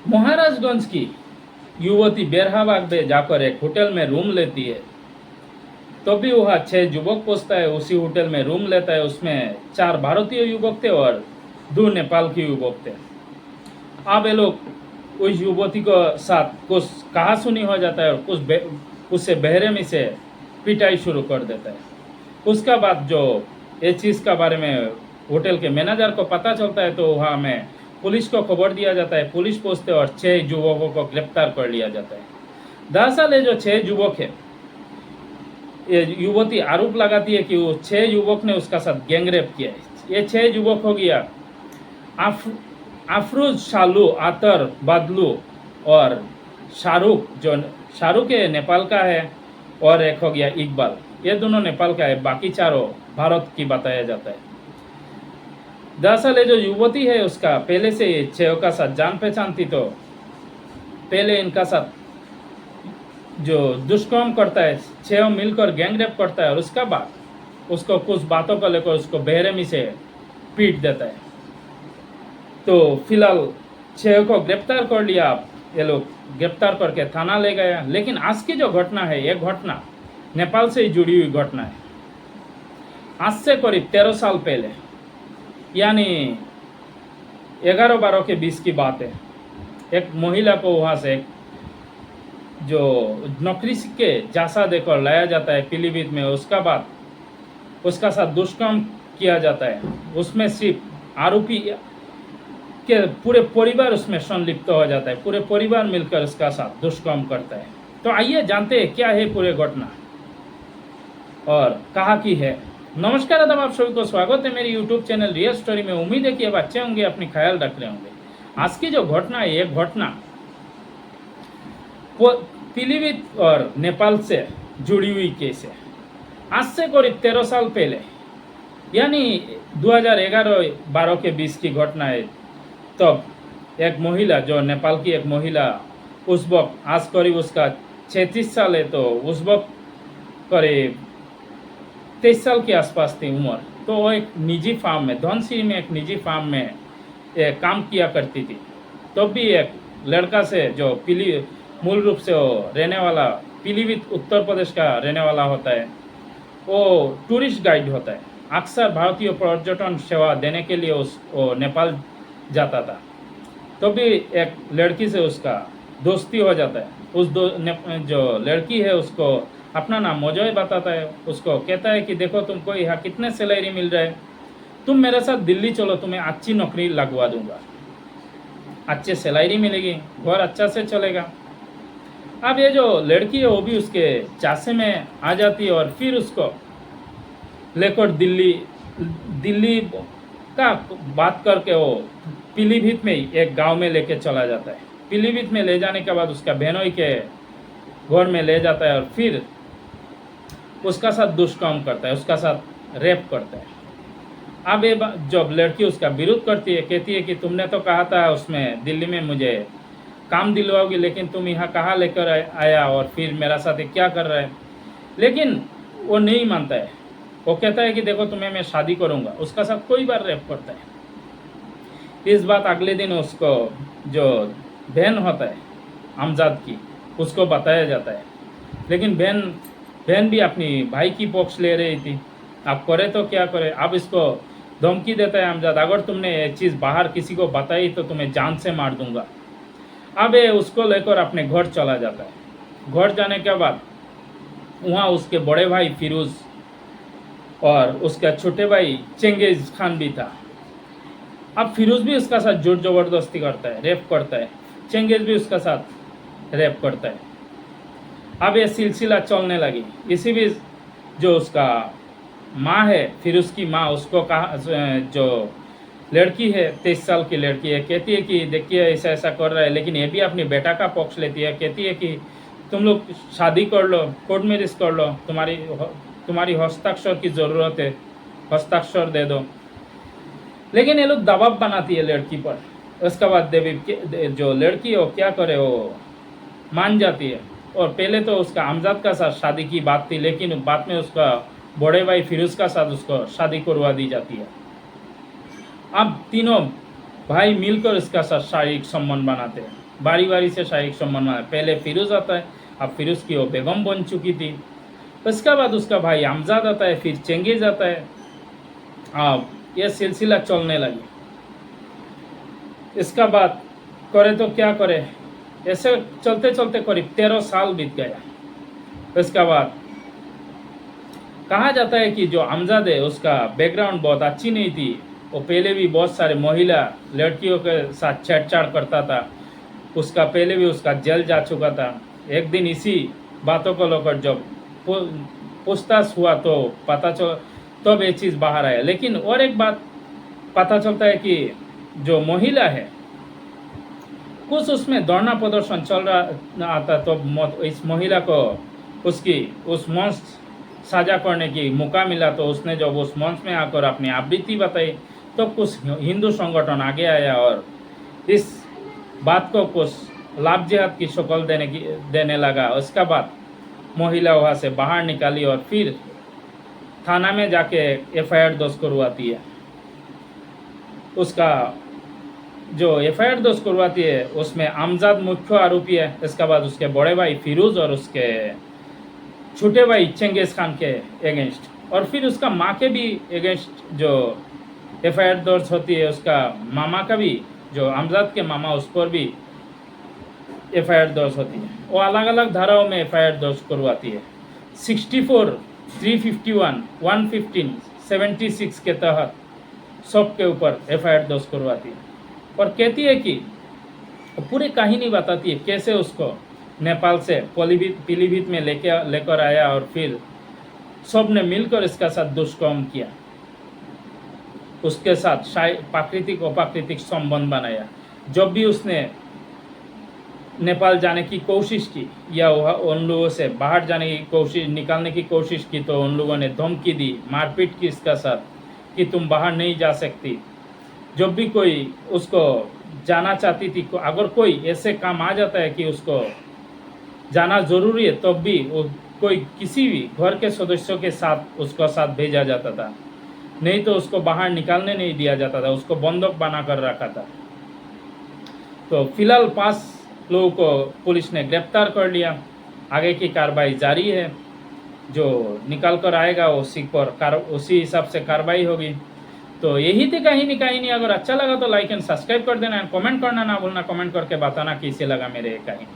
महाराजगंज की युवती बेरहाबाग में जाकर एक होटल में रूम लेती है। तो भी वहाँ 6 युवक पहुँचता है, उसी होटल में रूम लेता है। उसमें 4 भारतीय युवक थे और 2 नेपाल के युवक थे। अब ये लोग उस युवती को साथ कुछ कहा सुनी हो जाता है और उससे बेरहमी से पिटाई शुरू कर देता है। उसका बाद जो ये चीज़ का बारे में होटल के मैनेजर को पता चलता है, तो वहाँ में पुलिस को खबर दिया जाता है। पुलिस पहुँचते और 6 युवकों को गिरफ्तार कर लिया जाता है। दरअसल ये जो 6 युवक है, ये युवती आरोप लगाती है कि वो 6 युवक ने उसका साथ गैंगरेप किया है। ये 6 युवक हो गया अफरोज, शालू, आतर, बदलू और शाहरुख। जो शाहरुख है नेपाल का है, और एक हो गया इकबाल, ये दोनों नेपाल का है। बाकी चारों भारत की बताया जाता है। दरअसल ये जो युवती है उसका पहले से 6 का साथ जान पहचान थी। तो पहले इनका साथ जो दुष्कर्म करता है, 6 मिलकर गैंगरेप करता है और उसका बाद उसको कुछ बातों को लेकर उसको बेरहमी से पीट देता है। तो फिलहाल 6 को गिरफ्तार कर लिया। ये लोग गिरफ्तार करके थाना ले गए। लेकिन आज की जो घटना है, ये घटना नेपाल से ही जुड़ी हुई घटना है। आज से करीब 13 साल पहले, यानी 11-12 के 20 की बात है, एक महिला को वहाँ से जो नौकरी के जासा देकर लाया जाता है पीलीभीत में। उसका बाद उसका साथ दुष्कर्म किया जाता है। उसमें सिर्फ आरोपी के पूरे परिवार उसमें संलिप्त हो जाता है। पूरे परिवार मिलकर उसका साथ दुष्कर्म करता है। तो आइए जानते हैं क्या है पूरे घटना और कहाँ की है। नमस्कार आदाब, आप सभी को स्वागत है मेरी यूट्यूब चैनल रियल स्टोरी में। उम्मीद है कि अब अच्छे होंगे, अपनी ख्याल रख रहे होंगे। आज की जो घटना है, ये घटना पीलीभीत और नेपाल से जुड़ी हुई केस है। आज से करीब 13 साल पहले, यानी 2011-12 के 20 की घटना है। तब एक महिला, जो नेपाल की एक महिला, उस वक्त आज करीब उसका 36 साल है, तो उस वक्त करीब 23 साल के आसपास थी उम्र। तो वो एक निजी फार्म में, धनसिरी में एक निजी फार्म में काम किया करती थी। तो भी एक लड़का से, जो मूल रूप से वो रहने वाला पीलीभीत उत्तर प्रदेश का रहने वाला होता है, वो टूरिस्ट गाइड होता है। अक्सर भारतीय पर्यटन सेवा देने के लिए वो नेपाल जाता था। तो भी एक लड़की से उसका दोस्ती हो जाता है। जो लड़की है उसको अपना नाम मोजोय बताता है। उसको कहता है कि देखो, तुमको यहाँ कितने सैलरी मिल रहा है, तुम मेरे साथ दिल्ली चलो, तुम्हें अच्छी नौकरी लगवा दूंगा, अच्छे सैलरी मिलेगी, घर अच्छा से चलेगा। अब ये जो लड़की है वो भी उसके चासे में आ जाती है और फिर उसको लेकर दिल्ली का बात करके वो पीलीभीत में ही एक गांव में लेके चला जाता है। पीलीभीत में ले जाने के बाद उसका बहनोई के घर में ले जाता है और फिर उसका साथ दुष्कर्म करता है, उसका साथ रेप करता है। अब ये जब लड़की उसका विरोध करती है, कहती है कि तुमने तो कहा था उसमें दिल्ली में मुझे काम दिलवाओगी, लेकिन तुम यहाँ कहाँ लेकर आया और फिर मेरा साथ क्या कर रहा है। लेकिन वो नहीं मानता है। वो कहता है कि देखो, तुम्हें मैं शादी करूँगा। उसका साथ कोई बार रेप करता है। इस बात अगले दिन उसको जो बहन होता है अमजद की, उसको बताया जाता है। लेकिन बहन भी अपनी भाई की पक्ष ले रही थी। अब करे तो क्या करे। अब इसको धमकी देता है अमजद, अगर तुमने ये चीज़ बाहर किसी को बताई तो तुम्हें जान से मार दूंगा। अब ये उसको लेकर अपने घर चला जाता है। घर जाने के बाद वहाँ उसके बड़े भाई फिरोज और उसका छोटे भाई चेंगेज खान भी था। अब फिरोज भी उसका साथ जोर जबरदस्ती करता है, रेप करता है। चेंगेज भी उसका साथ रेप करता है। अब ये सिलसिला चलने लगी। इसी बीच जो उसका माँ है, फिरोज की माँ, उसको कहा, जो लड़की है 23 साल की लड़की है, कहती है कि देखिए ऐसा ऐसा कर रहा है। लेकिन ये भी अपनी बेटा का पक्ष लेती है। कहती है कि तुम लोग शादी कर लो, कोर्ट मैरिज कर लो, तुम्हारी हस्ताक्षर की ज़रूरत है, हस्ताक्षर दे दो। लेकिन ये लोग दबाव बनाती है लड़की पर। उसके बाद देवी जो लड़की है वो क्या करे, वो मान जाती है। और पहले तो उसका अमजद का साथ शादी की बात थी, लेकिन बाद में उसका बड़े भाई फिरोज का साथ उसको शादी करवा दी जाती है। अब तीनों भाई मिलकर इसका साथ शारीरिक संबंध बनाते हैं। बारी बारी से शारीरिक संबंध बनाया। पहले फिरोज आता है, अब फिरोज की वो बेगम बन चुकी थी। उसके बाद उसका भाई अमजाद आता है, फिर चेंगिज आता है। अब यह सिलसिला चलने लगी। इसका बाद करे तो क्या करे, ऐसे चलते चलते करीब 13 साल बीत गया। इसके बाद कहा जाता है कि जो अमजद है उसका बैकग्राउंड बहुत अच्छी नहीं थी। वो पहले भी बहुत सारे महिला लड़कियों के साथ छेड़छाड़ करता था। उसका पहले भी उसका जेल जा चुका था। एक दिन इसी बातों को लेकर जब पूछताछ हुआ तो पता चल तब ये चीज़ बाहर आया। लेकिन और एक बात पता चलता है कि जो महिला है कुछ उसमें दौड़ना प्रदर्शन चल रहा आता तो इस महिला को उसकी उस मंच साझा करने की मौका मिला। तो उसने जब उस मंच में आकर अपनी आवृत्ति बताई तो कुछ हिंदू संगठन आगे आया और इस बात को कुछ लाभ जिहाद की शक्ल देने लगा। उसके बाद महिला वहाँ से बाहर निकाली और फिर थाना में जाके FIR दर्ज करवाती है। उसका जो FIR दर्ज करवाती है उसमें अमजद मुख्य आरोपी है। इसके बाद उसके बड़े भाई फिरोज और उसके छोटे भाई चेंगिज खान के अगेंस्ट और फिर उसका माँ के भी अगेंस्ट जो FIR दर्ज होती है। उसका मामा का भी, जो अमजद के मामा, उस पर भी FIR दर्ज होती है। वो अलग अलग धाराओं में FIR दर्ज करवाती है। 64, 351, 115, 76 के तहत सब के ऊपर FIR दर्ज करवाती है और कहती है कि पूरी कहानी बताती है कैसे उसको नेपाल से पीलीभीत में लेकर आया और फिर सब ने मिलकर इसका साथ दुष्कर्म किया। उसके साथ प्राकृतिक अप्राकृतिक संबंध बनाया। जब भी उसने नेपाल जाने की कोशिश की या वह उन लोगों से बाहर जाने की कोशिश निकालने की कोशिश की तो उन लोगों ने धमकी दी, मारपीट की इसका साथ कि तुम बाहर नहीं जा सकती। जब भी कोई उसको जाना चाहती थी, अगर कोई ऐसे काम आ जाता है कि उसको जाना ज़रूरी है तब भी वो कोई किसी भी घर के सदस्यों के साथ उसको साथ भेजा जाता था, नहीं तो उसको बाहर निकालने नहीं दिया जाता था, उसको बंधक बना कर रखा था। तो फिलहाल 5 लोगों को पुलिस ने गिरफ्तार कर लिया। आगे की कार्रवाई जारी है। जो निकाल कर आएगा उसी पर उसी हिसाब से कार्रवाई होगी। तो यही थी कहानी। अगर अच्छा लगा तो लाइक एंड सब्सक्राइब कर देना, कमेंट करना ना भूलना, कमेंट करके बताना कैसे लगा मेरे कहानी।